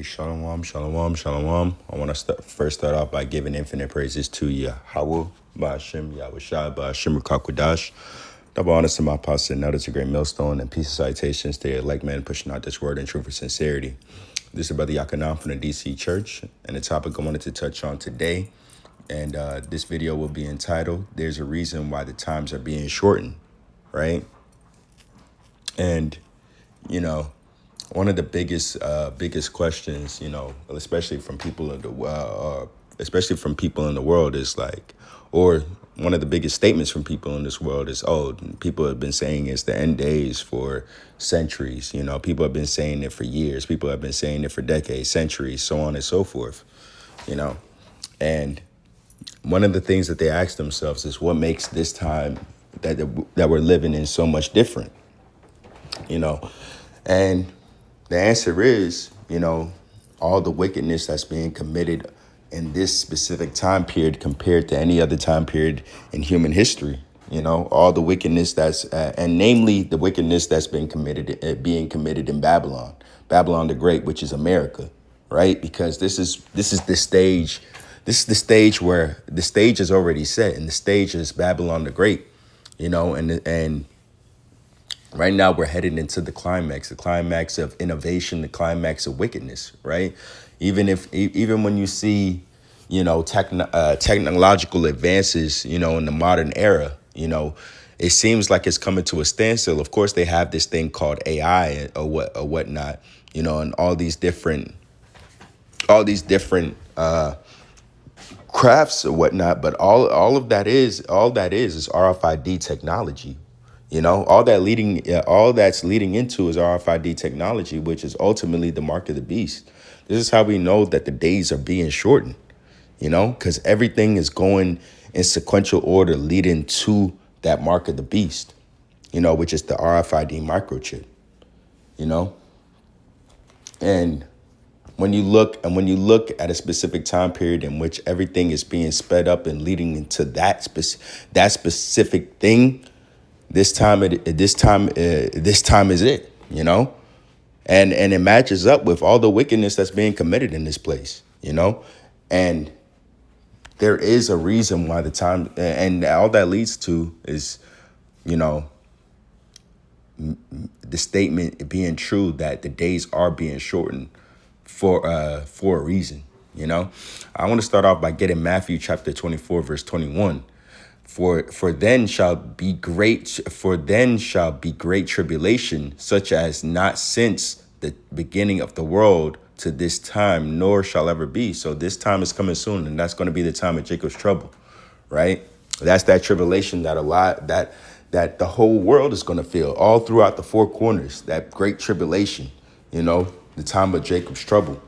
Shalom, shalom, shalom. I want to first start off by giving infinite praises to Yahweh, Ba'ashem, Yahushua, Ba'ashem, Rukakwadash. Double honors to my apostle, and elders, a great millstone, and peace and citations to the elect men pushing out this word in truth and sincerity. This is Brother Yakanan from the DC Church, and the topic I wanted to touch on today, and this video will be entitled, There's a Reason Why the Times Are Being Shortened, right? And, you know, one of the biggest questions, especially from people in the world, is like, or one of the biggest statements from people in this world is, oh, people have been saying it's the end days for centuries. People have been saying it for years. People have been saying it for decades, centuries, so on and so forth. And one of the things that they ask themselves is, what makes this time that we're living in so much different? And the answer is, all the wickedness that's being committed in this specific time period compared to any other time period in human history. All the wickedness and namely the wickedness that's being committed in Babylon, Babylon the Great, which is America, right? Because this is the stage. This is the stage where the stage is already set, and the stage is Babylon the Great, and right now, we're headed into the climax of innovation, the climax of wickedness, right? Even when you see, technological advances, in the modern era, it seems like it's coming to a standstill. Of course, they have this thing called AI or whatnot, and all these different crafts or whatnot. But all that is RFID technology. All that's leading into is RFID technology, which is ultimately the mark of the beast. This is how we know that the days are being shortened, because everything is going in sequential order leading to that mark of the beast, which is the RFID microchip, and when you look at a specific time period in which everything is being sped up and leading into that specific thing. This time is it, and it matches up with all the wickedness that's being committed in this place, and there is a reason why the time, and all that leads to is, the statement being true that the days are being shortened for a reason. I want to start off by getting Matthew chapter 24, verse 21. For then shall be great tribulation, such as not since the beginning of the world to this time, nor shall ever be. So this time is coming soon, and that's going to be the time of Jacob's trouble, right? That's that tribulation that the whole world is going to feel all throughout the four corners. That great tribulation, the time of Jacob's trouble,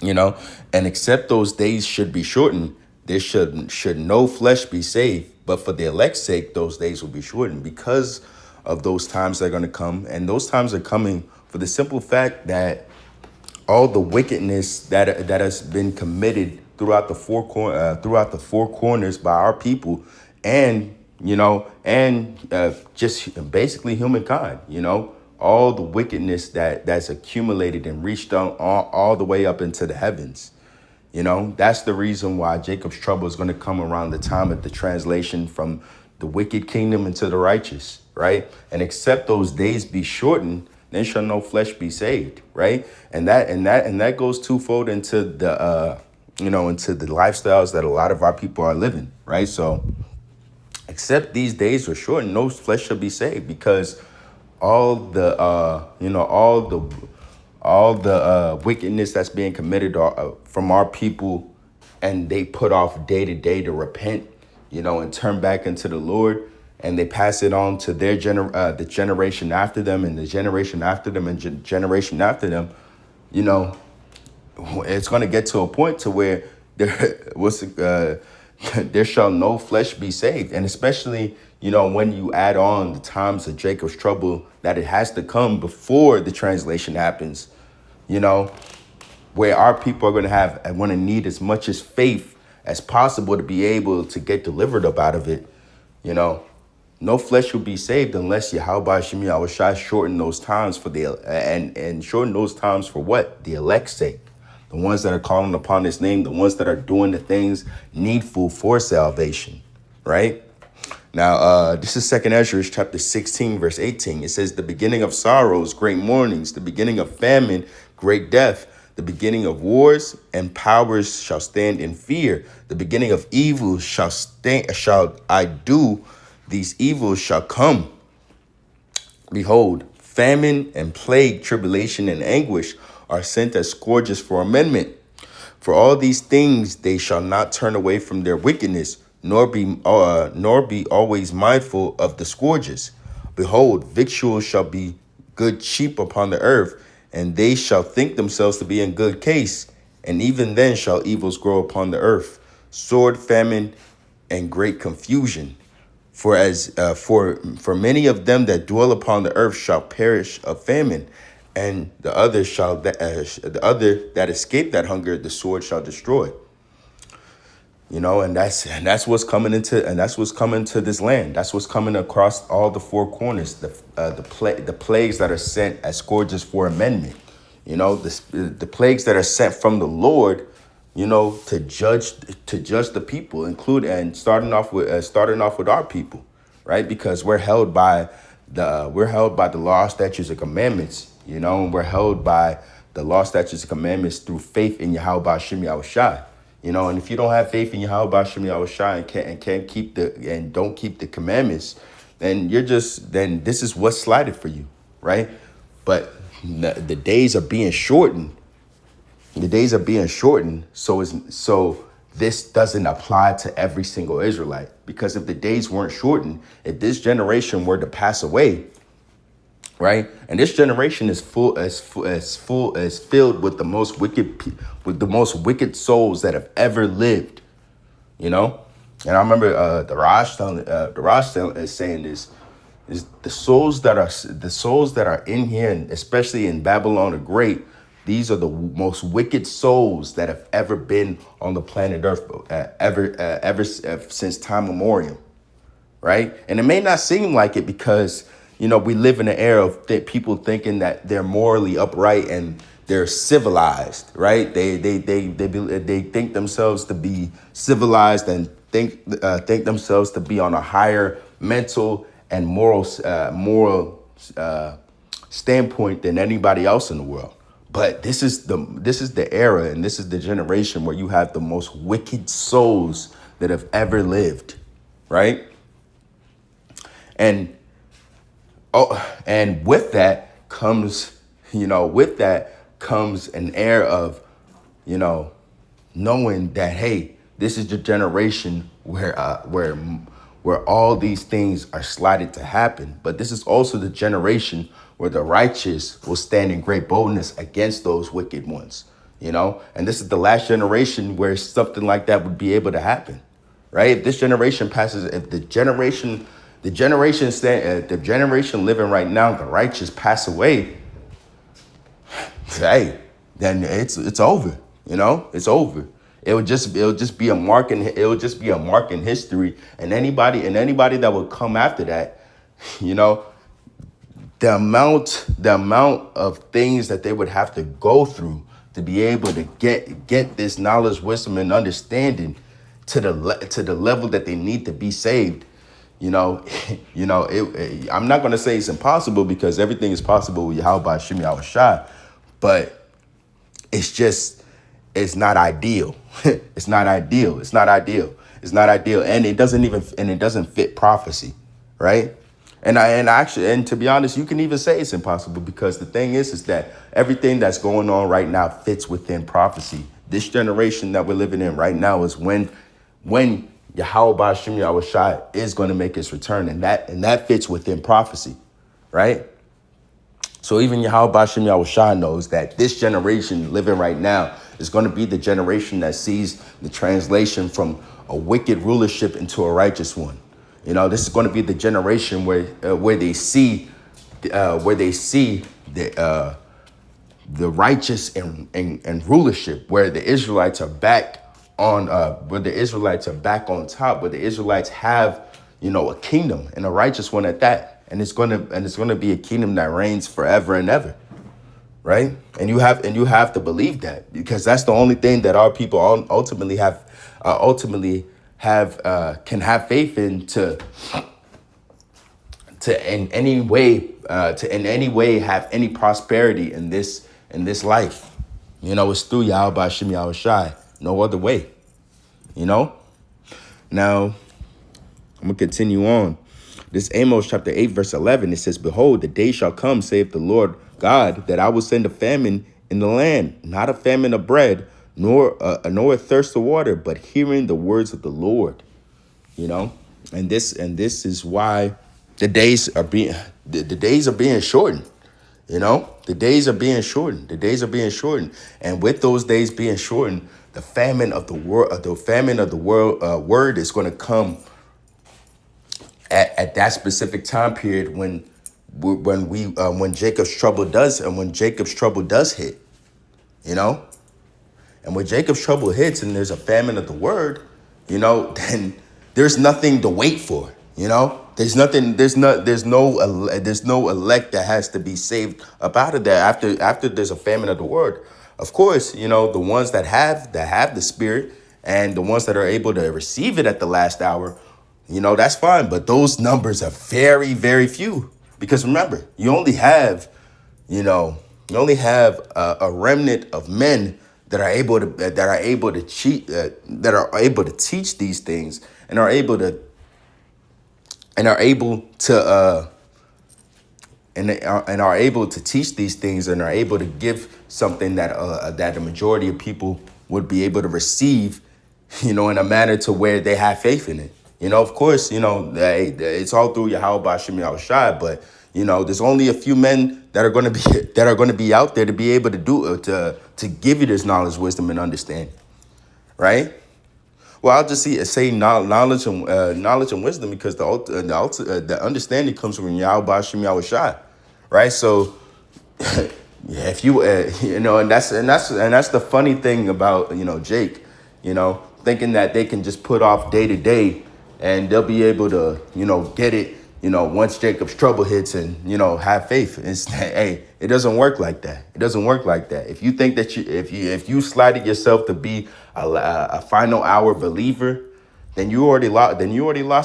and except those days should be shortened. There should no flesh be saved, but for the elect's sake, those days will be shortened because of those times that are going to come. And those times are coming for the simple fact that all the wickedness that has been committed throughout the four corners by our people, and just basically humankind, all the wickedness that's accumulated and reached all the way up into the heavens. That's the reason why Jacob's trouble is going to come around the time of the translation from the wicked kingdom into the righteous, right? And except those days be shortened, then shall no flesh be saved, right? And that goes twofold into the into the lifestyles that a lot of our people are living, right? So except these days are shortened, no flesh shall be saved, because all the wickedness that's being committed from our people, and they put off day to day to repent, and turn back into the Lord, and they pass it on to their the generation after them, and the generation after them, and generation after them. It's going to get to a point to where there shall no flesh be saved, and especially when you add on the times of Jacob's trouble, that it has to come before the translation happens, where our people are going to need as much as faith as possible to be able to get delivered up out of it. No flesh will be saved unless Yahweh Shem Yahushai shorten those times for the and shorten those times for what? The elect's sake. The ones that are calling upon his name, the ones that are doing the things needful for salvation, right? Now, this is 2nd Ezra chapter 16, verse 18. It says, the beginning of sorrows, great mournings, the beginning of famine, great death, the beginning of wars and powers shall stand in fear. The beginning of evil shall I do. These evils shall come. Behold, famine and plague, tribulation and anguish are sent as scourges for amendment. For all these things they shall not turn away from their wickedness, nor be always mindful of the scourges. Behold, victuals shall be good cheap upon the earth, and they shall think themselves to be in good case. And even then shall evils grow upon the earth, sword, famine, and great confusion. For many of them that dwell upon the earth shall perish of famine, and the other that escape that hunger, the sword shall destroy. And that's what's coming to this land. That's what's coming across all the four corners. The plagues that are sent as scourges for amendment. The plagues that are sent from the Lord. To judge the people, starting off with our people, right? Because we're held by the law, statutes, and commandments. And we're held by the law, statutes, and commandments through faith in Yahweh Shem Yahushai. And if you don't have faith in Yahweh Shem Yahushai and don't keep the commandments, then this is what's slided for you, right? But the days are being shortened. The days are being shortened, so this doesn't apply to every single Israelite. Because if the days weren't shortened, if this generation were to pass away, right, and this generation is filled with the most wicked souls that have ever lived, And I remember the Rosh is saying this. Is the souls that are in here, and especially in Babylon the Great. These are the most wicked souls that have ever been on the planet Earth, ever since time memorial, right? And it may not seem like it because, we live in an era of people thinking that they're morally upright and they're civilized, right? They think themselves to be civilized and think themselves to be on a higher mental and moral standpoint than anybody else in the world. But this is the era, and this is the generation where you have the most wicked souls that have ever lived, right? And with that comes an air of, knowing that, hey, this is the generation where all these things are slided to happen. But this is also the generation where the righteous will stand in great boldness against those wicked ones, and this is the last generation where something like that would be able to happen, right? If this generation passes, if the generation living right now, the righteous pass away, hey, then it's over, it's over. It'll just be a mark in history, and anybody that would come after that, the amount of things that they would have to go through to be able to get this knowledge, wisdom, and understanding to the level that they need to be saved. I'm not going to say it's impossible, because everything is possible with Yahweh Shem Yahushai, but it's not ideal. It's not ideal. And it doesn't fit prophecy, right? And to be honest, you can even say it's impossible, because the thing is that everything that's going on right now fits within prophecy. This generation that we're living in right now is when Yahweh Shem Yahushai is going to make his return, and that fits within prophecy, right? So even Yahweh Shem Yahushai knows that this generation living right now is going to be the generation that sees the translation from a wicked rulership into a righteous one. This is going to be the generation where they see the righteous and rulership, where the Israelites are back on top, where the Israelites have a kingdom, and a righteous one at that. And it's gonna be a kingdom that reigns forever and ever, right? And you have to believe that, because that's the only thing that our people ultimately have can have faith in, to in any way have any prosperity in this life. It's through Yahweh Shem Yahweh Shai. No other way. Now I'm gonna continue on. This Amos chapter 8, verse 11, it says, "Behold, the day shall come, saith the Lord God, that I will send a famine in the land, not a famine of bread, nor a thirst of water, but hearing the words of the Lord." And this is why the days are being shortened. The days are being shortened. The days are being shortened, and with those days being shortened, the famine of the world word is going to come at that specific time period when Jacob's trouble does hit. And when Jacob's trouble hits and there's a famine of the word, then there's nothing to wait for. There's nothing. There's no elect that has to be saved up out of that after there's a famine of the word. Of course, the ones that have the spirit, and the ones that are able to receive it at the last hour, that's fine. But those numbers are very, very few, because remember, you only have a remnant of men that are able to teach these things, and are able to teach these things, and are able to give something that the majority of people would be able to receive, in a manner to where they have faith in it. Of course, it's all through Yahweh Shem Yahweh Shai, but there's only a few men that are going to be out there to be able to give you this knowledge, wisdom, and understanding, right? Well, I'll just say knowledge and wisdom, because the understanding comes from Yahweh Shem Yahweh Shai, right? So, yeah, if you and that's the funny thing about Jake, thinking that they can just put off day to day, and they'll be able to get it once Jacob's trouble hits, and have faith. Hey, it doesn't work like that. It doesn't work like that. If you think that if you slided yourself to be a final hour believer, then you already lost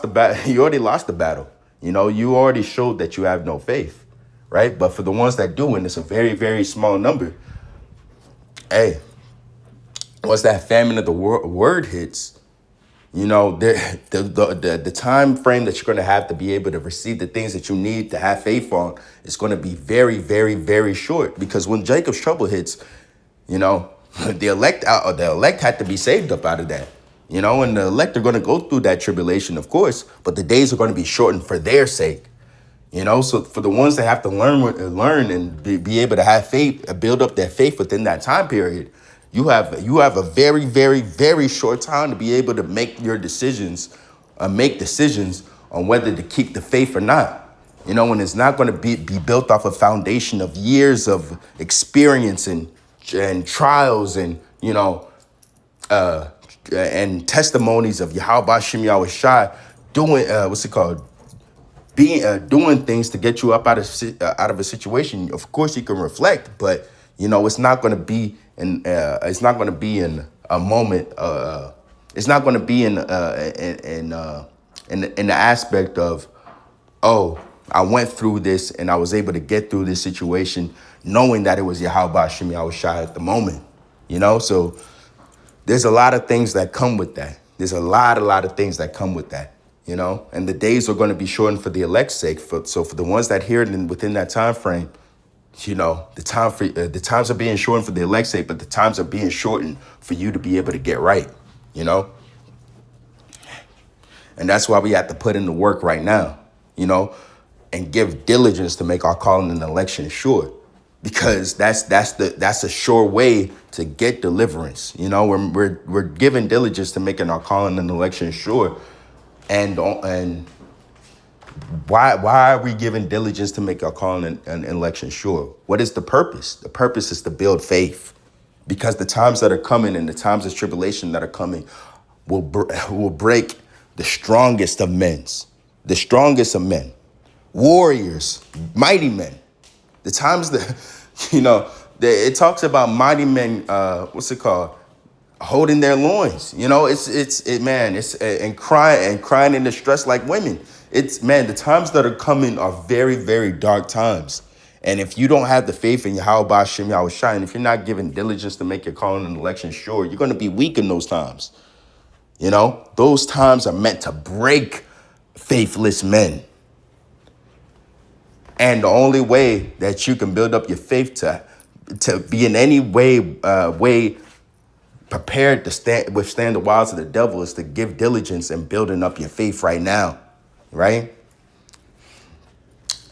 the battle. You already lost the battle. You already showed that you have no faith, right? But for the ones that do, and it's a very, very small number, hey, once that famine of the word hits, the time frame that you're going to have to be able to receive the things that you need to have faith on is going to be very, very, very short. Because when Jacob's trouble hits, the elect had to be saved up out of that. And the elect are going to go through that tribulation, of course, but the days are going to be shortened for their sake. So for the ones that have to learn and be able to have faith, build up their faith within that time period, you have a very, very, very short time to be able to make decisions on whether to keep the faith or not. And it's not going to be built off a foundation of years of experience and trials and and testimonies of Yahweh Shem Yahweh Shai doing doing things to get you up out of a situation. Of course, you can reflect, but it's not going to be in a moment. It's not going to be in the aspect of, oh, I went through this and I was able to get through this situation, knowing that it was Yahweh Shem Yahweh Shai at the moment. So there's a lot of things that come with that. There's a lot of things that come with that. And the days are going to be shortened for the elect's sake. So for the ones that hear it within that time frame, the times are being shortened for the elect's sake, but the times are being shortened for you to be able to get right. And that's why we have to put in the work right now, and give diligence to make our calling and election sure, because that's a sure way to get deliverance. We're giving diligence to making our calling and election sure. And why are we giving diligence to make our calling and election sure? What is the purpose? The purpose is to build faith, because the times that are coming and the times of tribulation that are coming will break the strongest of men's. the strongest of men, warriors, mighty men. The times that, it talks about mighty men, what's it called? Holding their loins. And crying in distress like women. The times that are coming are very, very dark times. And if you don't have the faith in Yahweh Hashem Yahweh Shai, and if you're not giving diligence to make your calling and election sure, you're going to be weak in those times. Those times are meant to break faithless men. And the only way that you can build up your faith to be in any way prepared to withstand the wiles of the devil is to give diligence in building up your faith right now, right?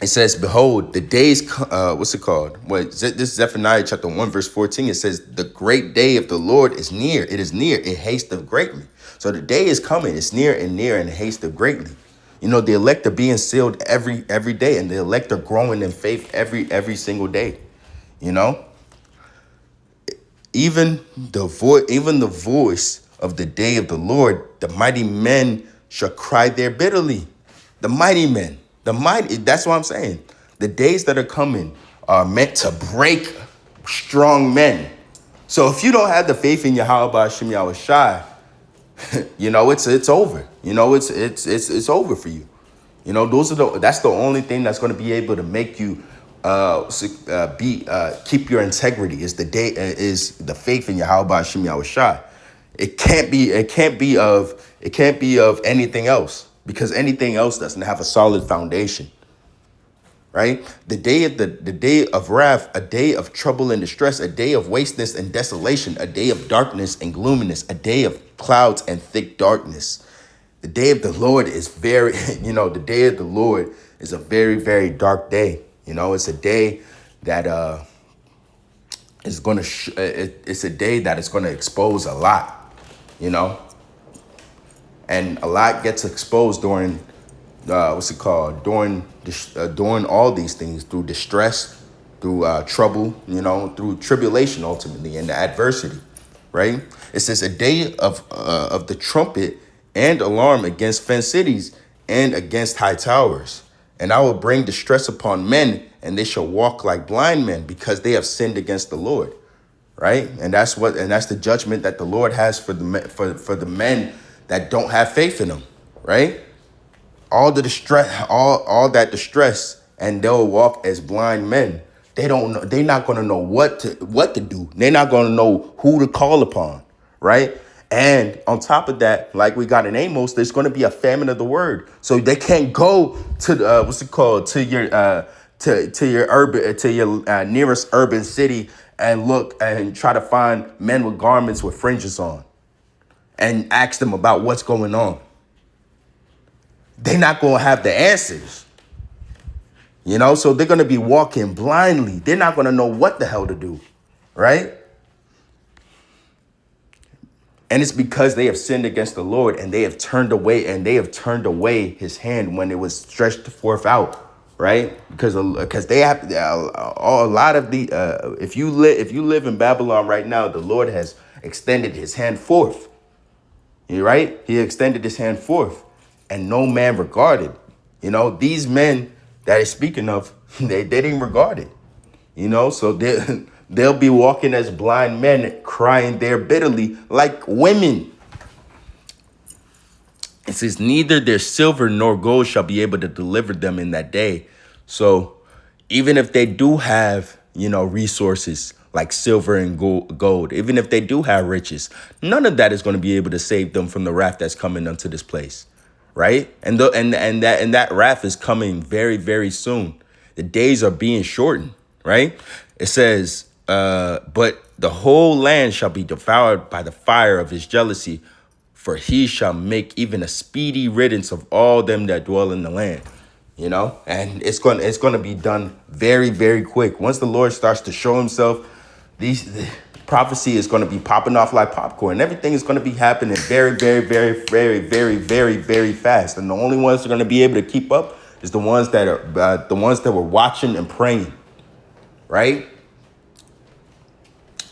It says, behold, the days, what's it called? This is Zephaniah chapter 1, verse 14. It says, the great day of the Lord is near. It is near. It hasteth greatly. So the day is coming. It's near, and it hasteth greatly. The elect are being sealed every day, and the elect are growing in faith every single day. Even the voice of the day of the Lord, the mighty men shall cry there bitterly. The mighty men, that's what I'm saying. The days that are coming are meant to break strong men. So if you don't have the faith in Yahweh Hashem Yahweh Shai, it's over. It's over for you. That's the only thing that's going to be able to make you keep your integrity is the faith in Yahweh Hashem Yahweh Shai. It can't be of anything else, because anything else doesn't have a solid foundation. Right? The day of wrath, a day of trouble and distress, a day of wasteness and desolation, a day of darkness and gloominess, a day of clouds and thick darkness. The day of the Lord is the day of the Lord is a very, very dark day. It's a day that is going to, it's a day that is going to expose a lot, and a lot gets exposed during, during all these things, through distress, through trouble, through tribulation, ultimately, and the adversity, right? It says a day of the trumpet and alarm against fenced cities and against high towers. And I will bring distress upon men, and they shall walk like blind men, because they have sinned against the Lord, right? And that's the judgment that the Lord has for the men that don't have faith in Him, right? All the distress, all that distress, and they'll walk as blind men. They're not going to know what to do. They're not going to know who to call upon, right? And on top of that, like we got in Amos, there's going to be a famine of the word. So they can't go to your nearest urban city and look and try to find men with garments with fringes on and ask them about what's going on. They're not going to have the answers. So they're going to be walking blindly. They're not going to know what the hell to do, right? And it's because they have sinned against the Lord, and they have turned away His hand when it was stretched forth out, right? Because they have a lot of the if you live in Babylon right now, the Lord has extended His hand forth. Right? He extended His hand forth, and no man regarded. These men that He's speaking of, they didn't regard it. So they'll be walking as blind men, crying there bitterly like women. It says, neither their silver nor gold shall be able to deliver them in that day. So even if they do have, resources like silver and gold, even if they do have riches, none of that is going to be able to save them from the wrath that's coming unto this place. Right? And that wrath is coming very, very soon. The days are being shortened. Right? It says, but the whole land shall be devoured by the fire of His jealousy, for He shall make even a speedy riddance of all them that dwell in the land. And it's going to be done very, very quick. Once the Lord starts to show Himself, the prophecy is going to be popping off like popcorn. Everything is going to be happening very, very, very, very, very, very, very fast. And the only ones that are going to be able to keep up is the ones that were watching and praying, right?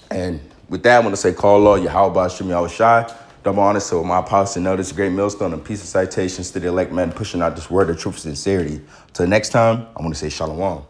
And with that, I want to say, call Lord Yahweh Hashem Yahweh Shai. Double honors to my apostle. Know this great millstone and peace of citations to the elect men pushing out this word of truth and sincerity. Till next time, I want to say shalom.